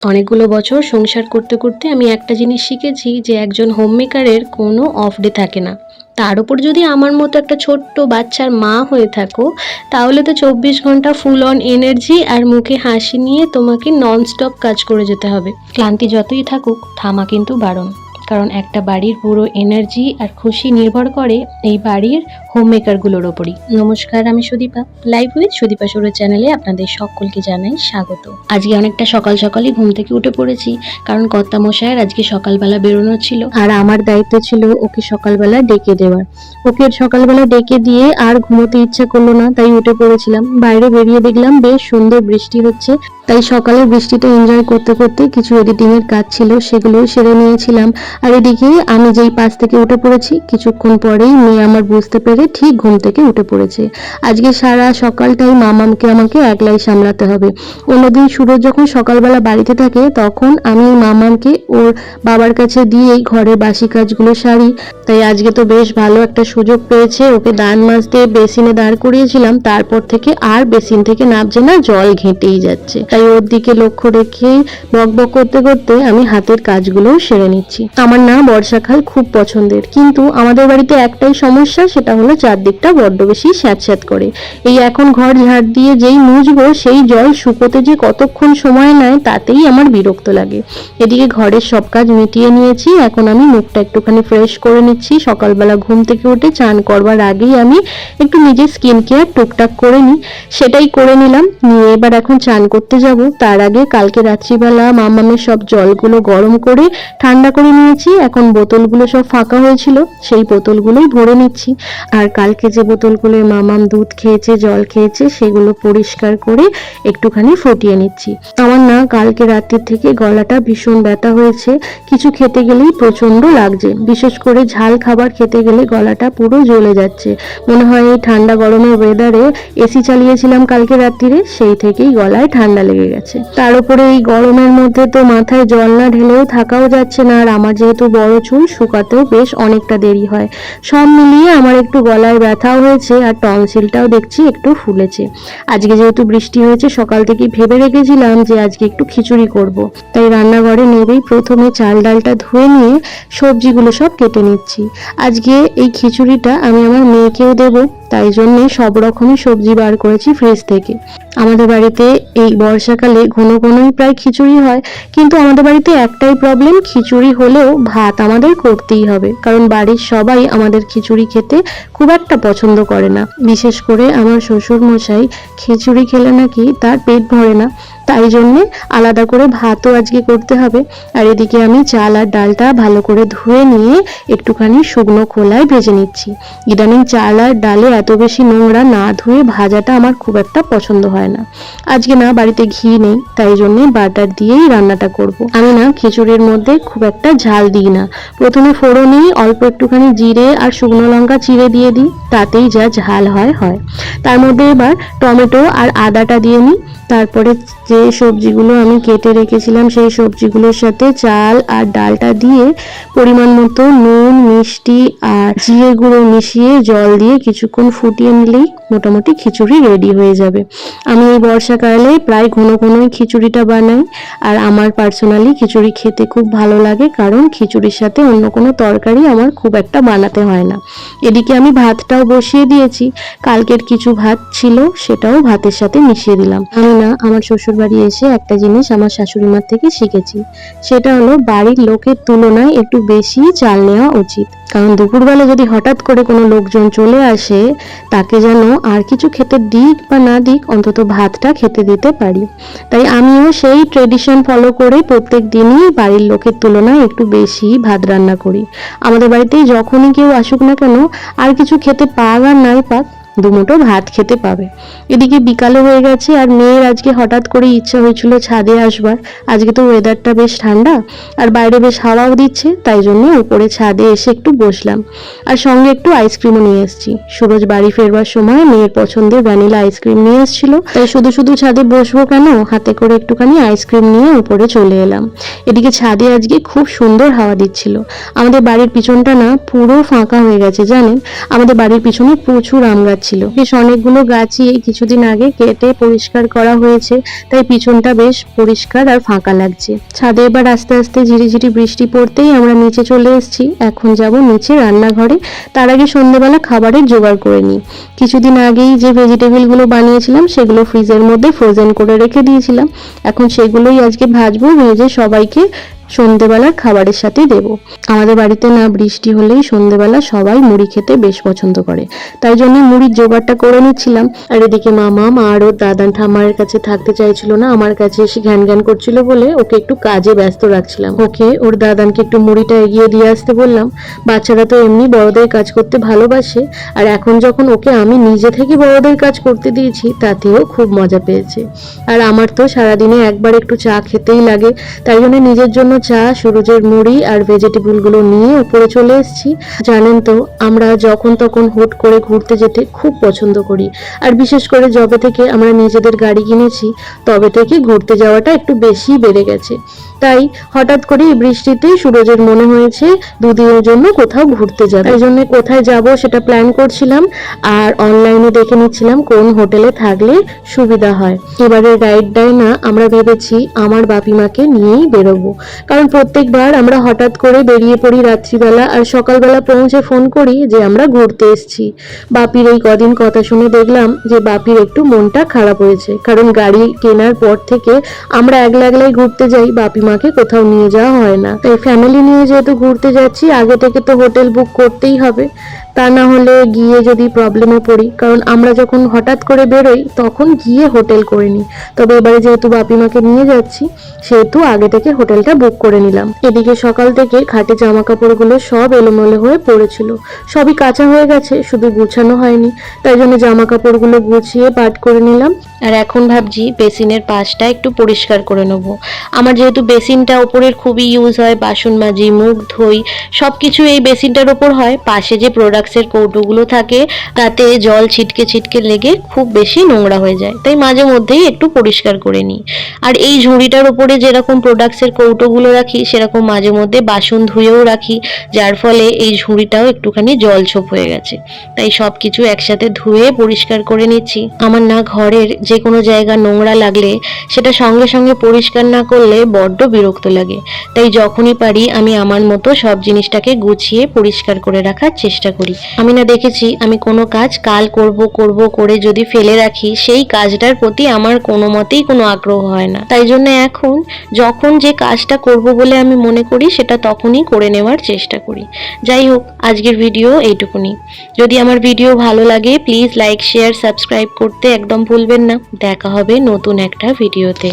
অনেকগুলো বছর সংসার করতে করতে আমি একটা জিনিস শিখেছি যে একজন হোম মেকারের কোনো অফ ডে থাকে না। তার উপর যদি আমার মতো একটা ছোট্ট বাচ্চার মা হয়ে থাকো, তাহলে তো 24 ঘন্টা ফুল অন এনার্জি আর মুখে হাসি নিয়ে তোমাকে ননস্টপ কাজ করে যেতে হবে। ক্লান্তি যতই থাকুক, থামা কিন্তু বারণ। কারণ একটা বাড়ির পুরো এনার্জি আর খুশি নির্ভর করে এই বাড়ির হোম মেকারগুলোর ওপরই। নমস্কার, আমি সুদীপা। লাইভ উইথ সুদীপা শুরু চ্যানেলে আপনাদের সকলকে জানাই স্বাগত। আজকে অনেকটা সকাল সকালই ঘুম থেকে উঠে পড়েছি, কারণ কর্তামশায়ের আজকে সকালবেলা বেরোনো ছিল আর আমার দায়িত্ব ছিল ওকে সকালবেলা ডেকে দেওয়ার। ওকে সকালবেলা ডেকে দিয়ে আর ঘুমোতে ইচ্ছা করলো না, তাই উঠে পড়েছিলাম। বাইরে বেরিয়ে দেখলাম বেশ সুন্দর বৃষ্টি হচ্ছে, তাই সকালে বৃষ্টিটা এনজয় করতে করতে কিছু এডিটিং এর কাজ ছিল সেগুলোও সেরে নিয়েছিলাম। আর এদিকে আমি যেই পাশ থেকে উঠে পড়েছি, কিছুক্ষণ পরেই মেয়ে আমার বুঝতে পেরে ঠিক ঘুম থেকে উঠে পড়েছে। আজকে সারা সকালটাই মামামকে আমাকে একলাই সামলাতে হবে। অন্যদিন সুরজ যখন সকালবেলা বাড়িতে থাকে তখন আমি মামামকে ওর বাবার কাছে দিয়েই ঘরের বাসি কাজগুলো সারি। তাই আজকে তো বেশ ভালো একটা সুযোগ পেয়েছে। ওকে দান মাজতে বেসিনে দাঁড় করিয়েছিলাম, তারপর থেকে আর বেসিন থেকে নামছে না, জল ঘেঁটেই যাচ্ছে। তাই ওর দিকে লক্ষ্য রেখেই বক বক করতে করতে আমি হাতের কাজগুলোও সেরে নিচ্ছি। আমার না বর্ষাকাল খুব পছন্দের, কিন্তু আমাদের বাড়িতে একটাই সমস্যা, সেটা হলো চারদিকটা বড্ড বেশি স্যাঁতস্যাঁত করে। এই এখন ঘর ঝাড় দিয়ে যেই মুছবো সেই জল শুকোতে যে কতক্ষণ সময় নেয় তাতেই আমার বিরক্ত লাগে। এদিকে ঘরের সব কাজ মিটিয়ে নিয়েছি, এখন আমি মুখটা একটুখানি ফ্রেশ করে নিচ্ছি। সকালবেলা ঘুম থেকে উঠে চান করবার আগেই আমি একটু নিজের স্কিন কেয়ার টুকটাক করে নিই, সেটাই করে নিলাম। নিয়ে এবার এখন চান করতে যাব। তার আগে কালকে রাত্রিবেলা মামামের সব জলগুলো গরম করে ঠান্ডা করে নিয়েছি। এখন বোতলগুলো সব ফাঁকা হয়েছিল, সেই বোতলগুলোই ভরে নিচ্ছি। আর কালকে যে বোতলগুলোয় মামাম দুধ খেয়েছে, জল খেয়েছে, সেগুলো পরিষ্কার করে একটুখানি ফুটিয়ে নিচ্ছি। আমার না কালকে রাত্রির থেকে গলাটা ভীষণ ব্যথা হয়েছে, কিছু খেতে গেলেই প্রচন্ড লাগছে। বিশেষ করে ঝাল খাবার খেতে গেলে গলাটা পুরো জ্বলে যাচ্ছে। মনে হয় এই ঠান্ডা গরমের ওয়েদারে এসি চালিয়েছিলাম কালকে রাত্রিরে, সেই থেকেই গলায় ঠান্ডা লেগে গেছে। তার উপরে এই গরমের মধ্যে তো মাথায় জল না ঢেলেও থাকাও যাচ্ছে না, আর আমার যেহেতু বড় চুল, শুকাতেও বেশ অনেকটা দেরি হয়। সব মিলিয়ে আমার একটু গলায় ব্যথাও হয়েছে, আর টনসিলটাও দেখছি একটু ফুলেছে। আজকে যেহেতু বৃষ্টি হয়েছে, সকাল থেকে ভেবে রেখেছিলাম যে আজকে একটু খিচুড়ি করব। তাই রান্নাঘরে নেবেই প্রথমে চাল ডালটা ধুয়ে নিয়ে সবজিগুলো সব কেটে নিচ্ছি। আজকে এই খিচুড়িটা আমি আমার মেয়েকেও দেবো, তাই জন্যে সব রকমের সবজি বার করেছি ফ্রিজ থেকে। আমাদের বাড়িতে এই বর্ষাকালে ঘন ঘনই প্রায় খিচুড়ি হয়, কিন্তু আমাদের বাড়িতে একটাই প্রবলেম, খিচুড়ি হলেও ভাত আমাদের করতেই হবে, কারণ বাড়ির সবাই আমাদের খিচুড়ি খেতে খুব একটা পছন্দ করে না। বিশেষ করে আমার শ্বশুর মশাই খিচুড়ি খেলে নাকি তার পেট ভরে না, তাই জন্যে আলাদা করে ভাতও আজকে করতে হবে। আর এদিকে আমি চাল আর ডালটা ভালো করে ধুয়ে নিয়ে একটুখানি শুকনো খোলায় ভেজে নিচ্ছি। ইদানিং চাল আর ডালে এত বেশি নোংরা, না ধুয়ে ভাজাটা আমার খুব একটা পছন্দ হয় না। আজকে না বাড়িতে ঘি নেই, তাই জন্যে বাটার দিয়েই রান্নাটা করব। আমি না খিচুড়ির মধ্যে খুব একটা ঝাল দিই না। প্রথমে ফোড়নেই অল্প একটুখানি জিরে আর শুকনো লঙ্কা চিড়ে দিয়ে দিই, তাতেই যা ঝাল হয় হয়। তার মধ্যে এবার টমেটো আর আদাটা দিয়ে নিই। তারপরে যে সবজিগুলো আমি কেটে রেখেছিলাম সেই সবজিগুলোর সাথে চাল আর ডালটা দিয়ে পরিমাণ মতো নুন, মিষ্টি আর জিরে গুঁড়ো মিশিয়ে জল দিয়ে কিছুক্ষণ ফুটিয়ে নিলেই মোটামুটি খিচুড়ি রেডি হয়ে যাবে। আমি এই বর্ষাকালে প্রায় ঘন ঘনই খিচুড়িটা বানাই, আর আমার পার্সোনালি খিচুড়ি খেতে খুব ভালো লাগে, কারণ খিচুড়ির সাথে অন্য কোনো তরকারি আমার খুব একটা বানাতে হয় না। এদিকে আমি ভাতটাও বসিয়ে দিয়েছি, কালকের কিছু ভাত ছিল সেটাও ভাতের সাথে মিশিয়ে দিলাম। আমি না আমার শ্বশুর বাড়ি এসে একটা জিনিস আমার শাশুড়ি মার থেকে শিখেছি, সেটা হলো বাড়ির লোকের তুলনায় একটু বেশি চাল নেওয়া উচিত। কারণ দুপুরবেলা যদি হঠাৎ করে কোনো লোকজন চলে আসে, তাকে যেন আর কিছু খেতে দিক বা না দিক, অন্তত ভাতটা খেতে দিতে পারি। তাই আমিও সেই ট্রেডিশন ফলো করে প্রত্যেক দিনই বাড়ির লোকের তুলনায় একটু বেশি ভাত রান্না করি। আমাদের বাড়িতে যখনই কেউ আসুক না কেন, আর কিছু খেতে পাক আর নাই পাক, দুমুঠো ভাত খেতে পাবে। এদিকে বিকালে হয়ে গেছে, আর মেয়ের আজকে হঠাৎ করে ইচ্ছা হয়েছিল ছাদে আসবার। আজকে তো ওয়েদারটা বেশ ঠান্ডা, আর বাইরে বেশ হাওয়াও দিচ্ছে, তাই জন্য উপরে ছাদে এসে একটু বসলাম। আর সঙ্গে একটু আইসক্রিমও নিয়ে এসেছি। সুরজ বাড়ি ফেরবার সময় মেয়ের পছন্দের ভ্যানিলা আইসক্রিম নিয়ে এসেছিল, তাই শুধু শুধু ছাদে বসবো কেন, হাতে করে একটুখানি আইসক্রিম নিয়ে উপরে চলে এলাম। এদিকে ছাদে আজকে খুব সুন্দর হাওয়া দিচ্ছিল। আমাদের বাড়ির পিছনটা না পুরো ফাঁকা হয়ে গেছে, জানেন? আমাদের বাড়ির পিছনে প্রচুর আম গাছ যাচ্ছিল। বেশ অনেকগুলো গাছই কিছুদিন আগে কেটে পরিষ্কার করা হয়েছে, তাই পিছনটা বেশ পরিষ্কার আর ফাঁকা লাগছে। ছাদে এবার আস্তে আস্তে ঝিরিঝিরি বৃষ্টি পড়তেই আমরা নিচে চলে এসেছি। এখন যাব নিচে রান্নাঘরে, তার আগে সন্ধ্যেবেলা খাবারের জোগাড় করে নিই। কিছুদিন আগেই যে ভেজিটেবলগুলো বানিয়েছিলাম সেগুলো ফ্রিজের মধ্যে ফ্রোজেন করে রেখে দিয়েছিলাম। এখন সেগুলোই আজকে ভাজবো, ভেজে সবাইকে সন্ধ্যেবেলার খাবারের সাথে দেব। আমাদের বাড়িতে না বৃষ্টি হলেই সন্ধ্যেবেলা সবাই মুড়ি খেতে বেশ পছন্দ করে, তাই জন্য মুড়ির জোগাড়টা করে নিচ্ছিলাম। আর এদিকে মামা আর ওর দাদান ঠাম্মার কাছে থাকতে চাইছিল না, আমার কাছে এসে ঘ্যান ঘ্যান করছিল বলে ওকে একটু কাজে ব্যস্ত রাখছিলাম। ওকে ওর দাদানকে একটু মুড়িটা এগিয়ে দিয়ে আসতে বললাম। বাচ্চারা তো এমনি বড়দের কাজ করতে ভালোবাসে, আর এখন যখন ওকে আমি নিজে থেকে বড়দের কাজ করতে দিয়েছি তাতেও খুব মজা পেয়েছে। আর আমার তো সারাদিনে একবার একটু চা খেতেই লাগে, তাই জন্য নিজের জন্য চা, সুরজের মুড়ি আর ভেজিটেবলগুলো নিয়ে উপরে চলে এসেছি। জানেন তো আমরা যখন তখন হুট করে ঘুরতে যেতে খুব পছন্দ করি, আর বিশেষ করে যবে থেকে আমরা নিজেদের গাড়ি কিনেছি তবে থেকে ঘুরতে যাওয়াটা একটু বেশি বেড়ে গেছে। তাই হঠাৎ করে এই বৃষ্টিতে সুরজের মনে হয়েছে দুদিনের জন্য কোথাও ঘুরতে যাবে। তাই জন্য কোথায় যাব সেটা প্ল্যান করছিলাম, আর অনলাইনে দেখে নিচ্ছিলাম কোন হোটেলে থাকলে সুবিধা হয়। এবারের রাইডটাই না আমরা ভেবেছি আমার বাপিমাকে নিয়েই বেরোবো, কারণ প্রত্যেকবার আমরা হঠাৎ করে বেরিয়ে পড়ি রাত্রিবেলা, আর সকালবেলা পৌঁছে ফোন করি যে আমরা ঘুরতে এসেছি। বাপির এই কদিন কথা শুনে দেখলাম যে বাপির একটু মনটা খারাপ হয়েছে, কারণ গাড়ি কেনার পর থেকে আমরা একলা একলাই ঘুরতে যাই, বাপিমাকে কোথাও নিয়ে যাওয়া হয় না। তাই ফ্যামিলি নিয়ে যেহেতু ঘুরতে যাচ্ছি আগে থেকে তো হোটেল বুক করতেই হবে, তা না হলে গিয়ে যদি প্রবলেমে পড়ি। কারণ আমরা যখন হঠাৎ করে বেরোই তখন গিয়ে হোটেল করে নিই, তবে এবারে যেহেতু বাপিমাকে নিয়ে যাচ্ছি সেহেতু আগে থেকে হোটেলটা বুক করে নিলাম। এদিকে সকাল থেকে খাটে জামা কাপড়গুলো সব এলোমেলো হয়ে পড়েছিল, সবই কাঁচা হয়ে গেছে, শুধু গুছানো হয়নি, তাই জন্য জামা কাপড়গুলো গুছিয়ে পাট করে নিলাম। আর এখন ভাবছি বেসিনের পাশটা একটু পরিষ্কার করে নেব। আমার যেহেতু বেসিনটা ওপরের খুবই ইউজ হয়, বাসন মাজি, মুখ ধুই, সব কিছু এই বেসিনটার ওপর হয়। পাশে যে প্রোডাক্টসের কৌটোগুলো থাকে তাতে জল ছিটকে ছিটকে লেগে খুব বেশি নোংরা হয়ে যায়, তাই মাঝে মধ্যেই একটু পরিষ্কার করে নিই। আর এই ঝুড়িটার ওপরে যেরকম প্রোডাক্টসের কৌটোগুলো রাখি সেরকম মাঝে মধ্যে বাসন ধুয়েও রাখি, যার ফলে এই ঝুড়িটাও একটুখানি জলছোপ হয়ে গেছে। তাই সব কিছু একসাথে ধুয়ে পরিষ্কার করে নিচ্ছি। আমার না ঘরের যে কোনো জায়গা নোংরা লাগলে সেটা সঙ্গে সঙ্গে পরিষ্কার না করলে বড্ড বিরক্ত লাগে, তাই যখনই পারি আমি আমার মতো সব জিনিসটাকে গুছিয়ে পরিষ্কার করে রাখার চেষ্টা করি। আমি না দেখেছি আমি কোনো কাজ কাল করব করে যদি ফেলে রাখি সেই কাজটার প্রতি আমার কোনো মতেই কোনো আগ্রহ হয় না। তাই জন্য এখন যখন যে কাজটা করব বলে আমি মনে করি সেটা তখনই করে নেওয়ার চেষ্টা করি। যাই হোক, আজকের ভিডিও এইটুকুনি। যদি আমার ভিডিও ভালো লাগে প্লিজ লাইক, শেয়ার, সাবস্ক্রাইব করতে একদম ভুলবেন না। দেখা হবে নতুন একটা ভিডিওতে।